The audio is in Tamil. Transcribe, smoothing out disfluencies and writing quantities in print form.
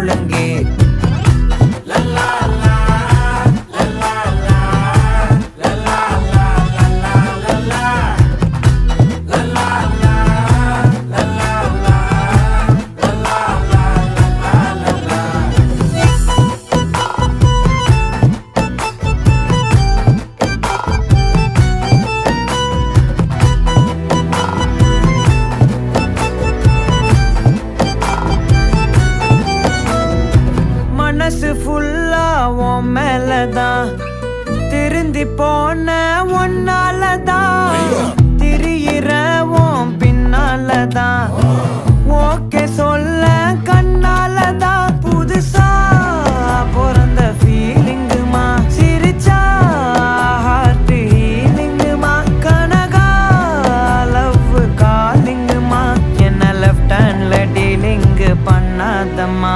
முழங்கே. மனசு ஃபுல்லா உன் மேலதான், திருந்தி போன ஒன்னாலதான், திரியிற உன் பின்னாலதான், ஓகே சொல்ல கண்ணாலதான். புதுசா பிறந்த ஃபீலிங்குமா, சிரிச்சா ஹார்ட் ஹீலிங்குமா, கனகா லவ் காலிங்குமா, என்ன லெஃப்ட் ஹேண்ட்ல டீலிங்கு பண்ணாதம்மா.